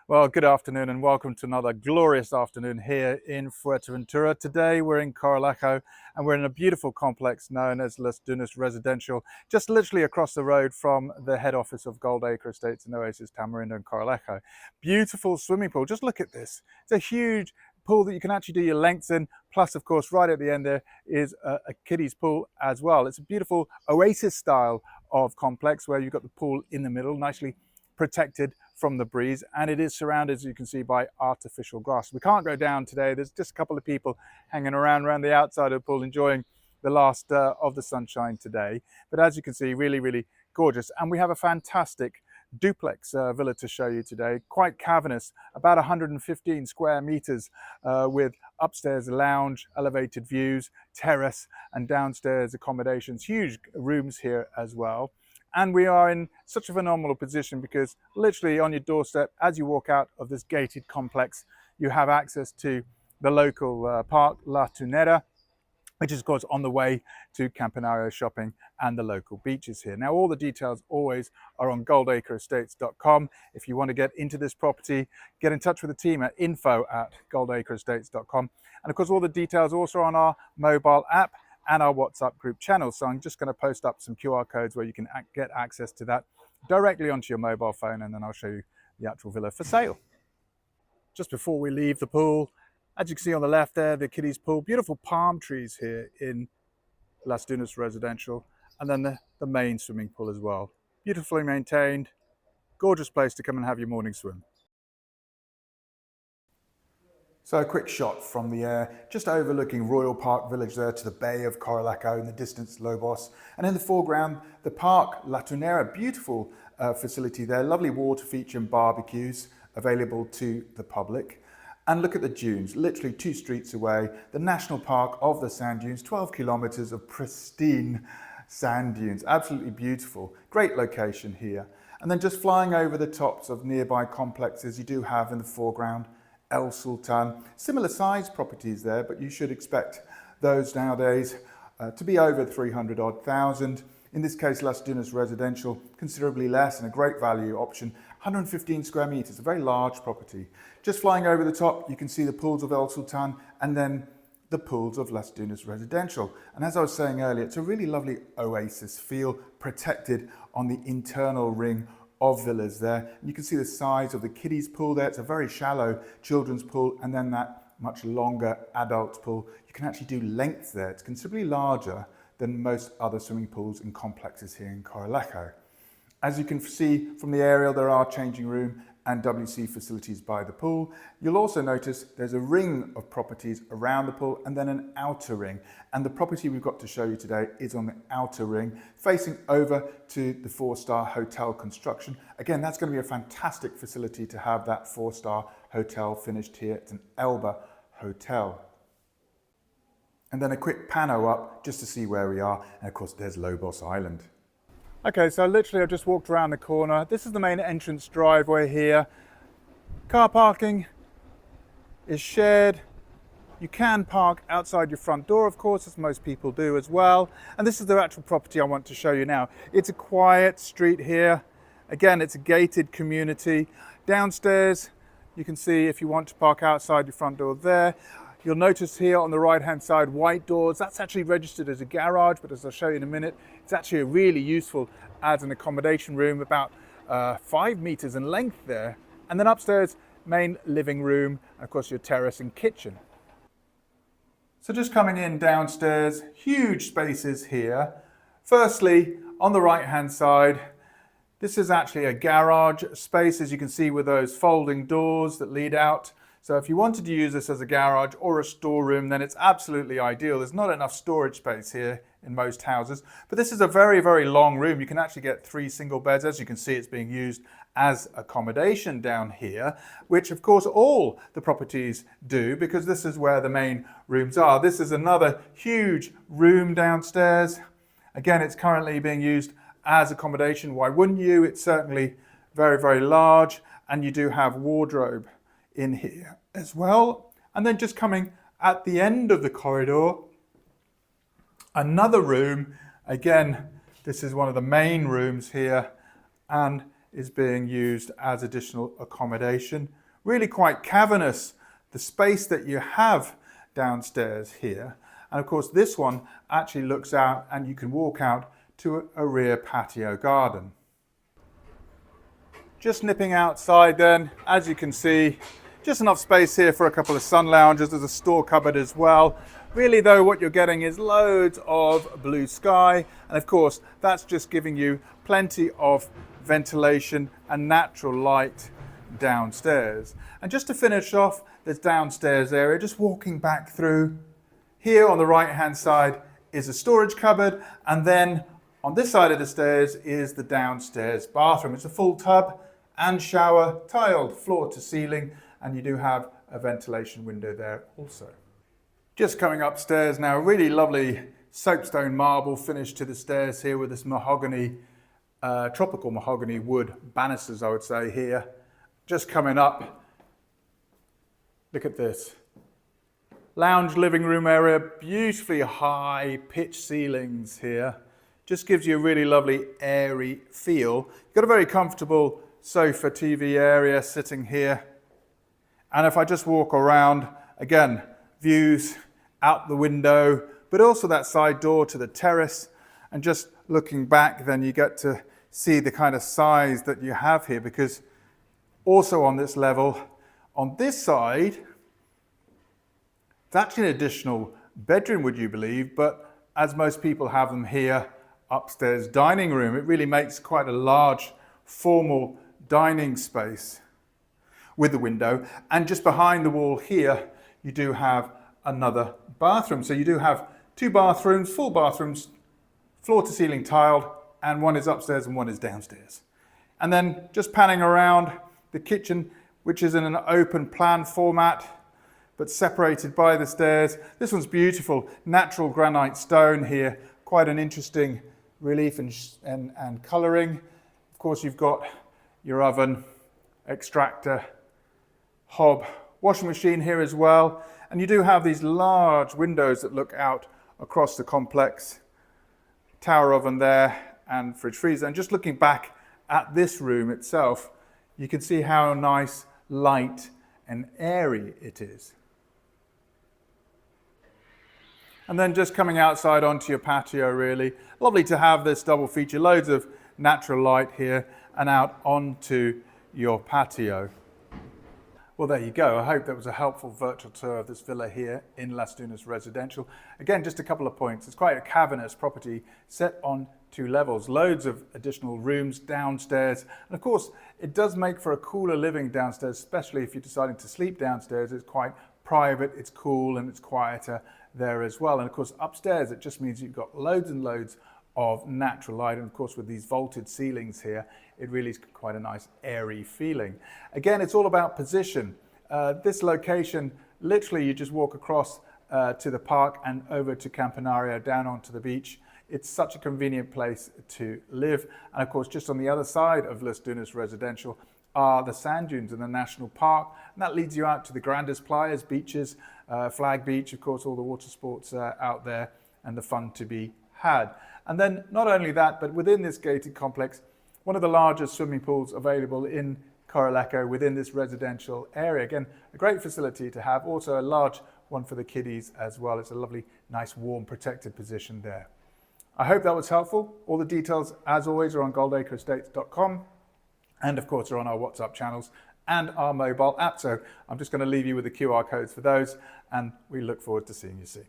Well, good afternoon and welcome to another glorious afternoon here in Fuerteventura. Today we're in Corralejo and we're in a beautiful complex known as Las Dunas Residencial, just literally across the road from the head office of Goldacre Estates and Oasis Tamarindo in Corralejo. Beautiful swimming pool, just look at this. It's a huge pool that you can actually do your lengths in, plus of course right at the end there is a kiddies pool as well. It's a beautiful oasis style of complex where you've got the pool in the middle, nicely protected from the breeze, and it is surrounded, as you can see, by artificial grass. We can't go down today. There's just a couple of people hanging around the outside of the pool enjoying the last of the sunshine today, but as you can see, really gorgeous. And we have a fantastic duplex villa to show you today, quite cavernous, about 115 square meters, with upstairs lounge, elevated views, terrace, and downstairs accommodations. Huge rooms here as well. And we are in such a phenomenal position because literally on your doorstep, as you walk out of this gated complex, you have access to the local park, La Tunera, which is of course on the way to Campanario shopping and the local beaches here. Now, all the details always are on goldacreestates.com. If you want to get into this property, get in touch with the team at info@goldacreestates.com. And of course, all the details also on our mobile app and our WhatsApp group channel. So I'm just going to post up some QR codes where you can get access to that directly onto your mobile phone, and then I'll show you the actual villa for sale. Just before we leave the pool, as you can see on the left there, the kiddies pool, beautiful palm trees here in Las Dunas Residencial, and then the main swimming pool as well. Beautifully maintained, gorgeous place to come and have your morning swim. So a quick shot from the air, just overlooking Royal Park Village there to the Bay of Corralejo, in the distance Lobos. And in the foreground, the park, La Tunera, beautiful facility there, lovely water feature and barbecues available to the public. And look at the dunes, literally 2 streets away, the National Park of the Sand Dunes, 12 kilometers of pristine sand dunes, absolutely beautiful. Great location here. And then just flying over the tops of nearby complexes, you do have in the foreground El Sultan. Similar size properties there, but you should expect those nowadays to be over 300,000. In this case, Las Dunas Residencial, considerably less and a great value option. 115 square meters, a very large property. Just flying over the top, you can see the pools of El Sultan and then the pools of Las Dunas Residencial. And as I was saying earlier, it's a really lovely oasis feel, protected on the internal ring of villas there. You can see the size of the kiddies pool there. It's a very shallow children's pool, and then that much longer adult pool. You can actually do length there. It's considerably larger than most other swimming pools and complexes here in Corralejo. As you can see from the aerial, there are changing room and WC facilities by the pool. You'll also notice there's a ring of properties around the pool and then an outer ring. And the property we've got to show you today is on the outer ring, facing over to the 4-star hotel construction. Again, that's going to be a fantastic facility to have that 4-star hotel finished here. It's an Elba hotel. And then a quick pano up just to see where we are. And of course, there's Lobos Island. Okay, so literally I've just walked around the corner. This is the main entrance driveway here. Car parking is shared. You can park outside your front door, of course, as most people do as well. And this is the actual property I want to show you now. It's a quiet street here. Again, it's a gated community. Downstairs, you can see if you want to park outside your front door there. You'll notice here on the right-hand side, white doors. That's actually registered as a garage, but as I'll show you in a minute, it's actually really useful as an accommodation room, about 5 meters in length there. And then upstairs, main living room, and of course your terrace and kitchen. So just coming in downstairs, huge spaces here. Firstly, on the right-hand side, this is actually a garage space, as you can see, with those folding doors that lead out. So if you wanted to use this as a garage or a storeroom, then it's absolutely ideal. There's not enough storage space here in most houses, but this is a very long room. You can actually get 3 single beds. As you can see, it's being used as accommodation down here, which of course all the properties do, because this is where the main rooms are. This is another huge room downstairs. Again, it's currently being used as accommodation. Why wouldn't you? It's certainly very large, and you do have wardrobe in here as well. And then just coming at the end of the corridor, another room. Again, this is one of the main rooms here, and is being used as additional accommodation. Really quite cavernous, the space that you have downstairs here. And of course this one actually looks out and you can walk out to a rear patio garden. Just nipping outside then, as you can see, just enough space here for a couple of sun lounges. There's a store cupboard as well. Really though, what you're getting is loads of blue sky. And of course, that's just giving you plenty of ventilation and natural light downstairs. And just to finish off this downstairs area, just walking back through, here on the right hand side is a storage cupboard, and then on this side of the stairs is the downstairs bathroom. It's a full tub and shower, tiled floor to ceiling, and you do have a ventilation window there also. Just coming upstairs now, really lovely soapstone marble finish to the stairs here with this mahogany, tropical mahogany wood banisters, I would say here. Just coming up, look at this. Lounge living room area, beautifully high pitch ceilings here. Just gives you a really lovely airy feel. You've got a very comfortable sofa TV area sitting here. And if I just walk around, again, views out the window, but also that side door to the terrace. And just looking back, then you get to see the kind of size that you have here, because also on this level, on this side, it's actually an additional bedroom, would you believe? But as most people have them here, upstairs dining room, it really makes quite a large formal dining space with the window. And just behind the wall here, you do have another bathroom. So you do have two bathrooms, full bathrooms, floor to ceiling tiled, and one is upstairs and one is downstairs. And then just panning around the kitchen, which is in an open plan format, but separated by the stairs. This one's beautiful, natural granite stone here, quite an interesting relief and colouring. Of course, you've got your oven, extractor, hob, washing machine here as well. And you do have these large windows that look out across the complex. Tower oven there and fridge freezer. And just looking back at this room itself, you can see how nice, light and airy it is. And then just coming outside onto your patio, really. Lovely to have this double feature, loads of natural light here and out onto your patio. Well, there you go. I hope that was a helpful virtual tour of this villa here in Las Dunas Residencial. Again, just a couple of points. It's quite a cavernous property set on 2 levels, loads of additional rooms downstairs. And of course, it does make for a cooler living downstairs, especially if you're deciding to sleep downstairs. It's quite private, it's cool, and it's quieter there as well. And of course, upstairs, it just means you've got loads and loads of natural light. And of course, with these vaulted ceilings here, it really is quite a nice airy feeling. Again, it's all about position. This location, literally you just walk across to the park and over to Campanario, down onto the beach. It's such a convenient place to live. And of course, just on the other side of Las Dunas Residencial are the sand dunes in the national park. And that leads you out to the Grandes Playas, beaches, Flag Beach, of course, all the water sports out there and the fun to be had. And then not only that, but within this gated complex, one of the largest swimming pools available in Corralejo within this residential area. Again, a great facility to have. Also a large one for the kiddies as well. It's a lovely, nice, warm, protected position there. I hope that was helpful. All the details, as always, are on goldacreestates.com. And of course, are on our WhatsApp channels and our mobile app. So I'm just going to leave you with the QR codes for those. And we look forward to seeing you soon.